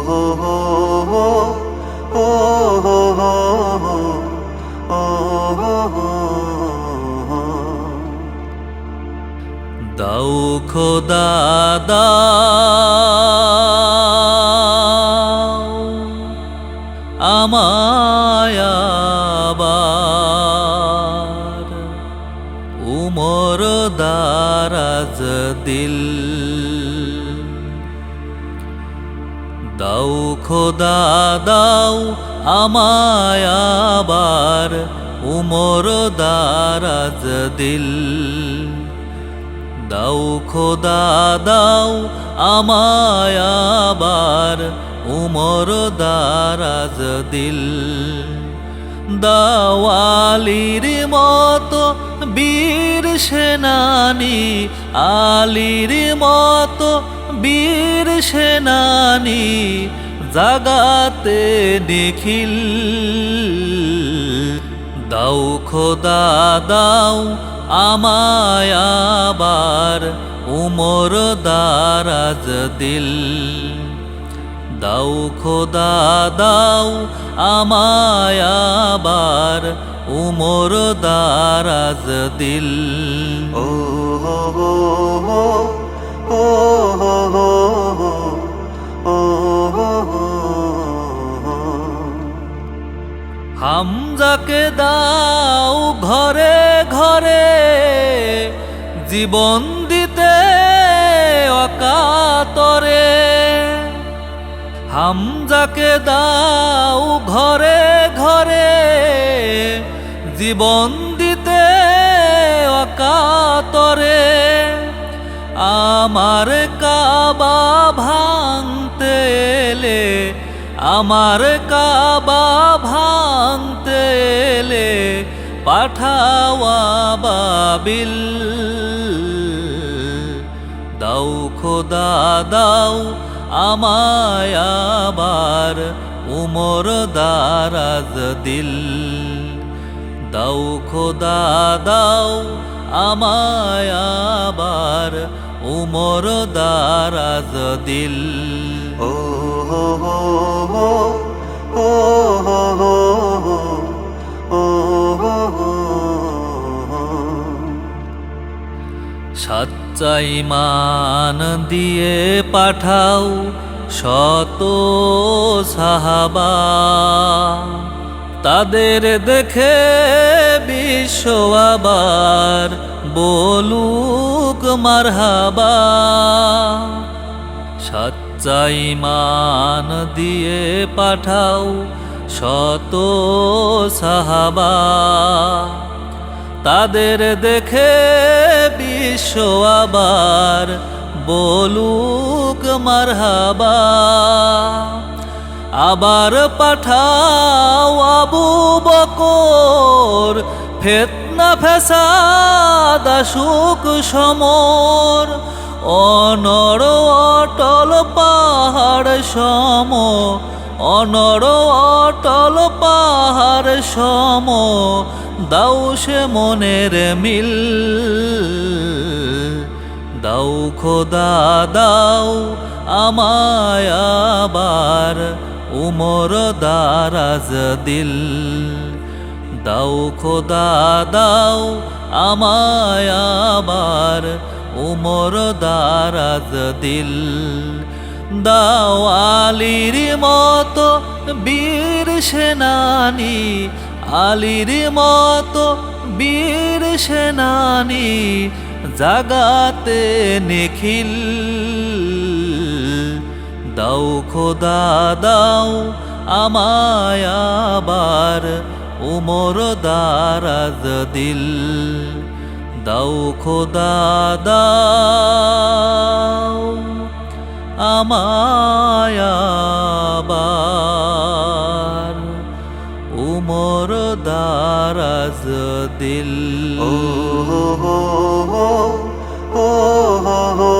হো হো হো, ও হো হো হো, ও হো হো হো। দাও খোদা দাও আমায় আবার উমর দারাজ দিল। দাও খোদা দাও আমায় আবার উমর দারাজ দিল। দাও খোদা দাও আমায় আবার উমর দারাজ দিল। দাও আলীর মতো বীর সেনানী, আলীর মতো বীর সেনানী জাগাতে নিখিল। দাও খোদা দাও আমায় আবার উমর দারাজ দিল। দাও খোদা দাও আমায় আবার উমর দারাজ দিল। ও হো হো হো, ও হো হো হো, ও হো হো হো। হামজাকে দাও ঘরে ঘরে জীবন দিতে অকাতরে। হামজাকে দাও ঘরে ঘরে জীবন দিতে অকাতরে। আমার কাবা ভাঙতে এলে, আমার কাবা ভাঙতে এলে পাঠাওয়া বাবিল। দাও খোদা দাও আমায় আবার উমর দারাজ দিল। দাও খোদা দাও আমায় আবার উমর দারাজ দিল। ও হো হো হো, ও হো হো হো, ও হো হো হো। সাচ্চা ঈমান দিয়ে পাঠাও শত সাহাবা, তাদের দেখে বিশ্ব আবার বলুক মারহাবা। সাচ্চা ঈমান দিয়ে পাঠাও শত সাহাবা, তাদের দেখে বিশ্ব আবার বলুক মারহাবা। আবার পাঠাও আবু বকর, ফিতনা ফ্যাসাদ আসুক সমর। অনড় অটল পাহাড় সম, অনড় অটল পাহাড় সম দাও সে মনের মিল। দাও খোদা দাও আমায় আবার উমর দারাজ দিল। দাও খোদা দাও আমায় আবার উমর দারাজ দিল। দাও আলীর মতো বীর সেনানী, আলীর মতো বীর সেনানী জাগাতে নিখিল। দাও খোদা দাও আমায় আবার উমর দারাজ দিল। দাও খোদা দাও আমায় আবার উমর দারাজ দিল। ও হো হো হো, ও হো হো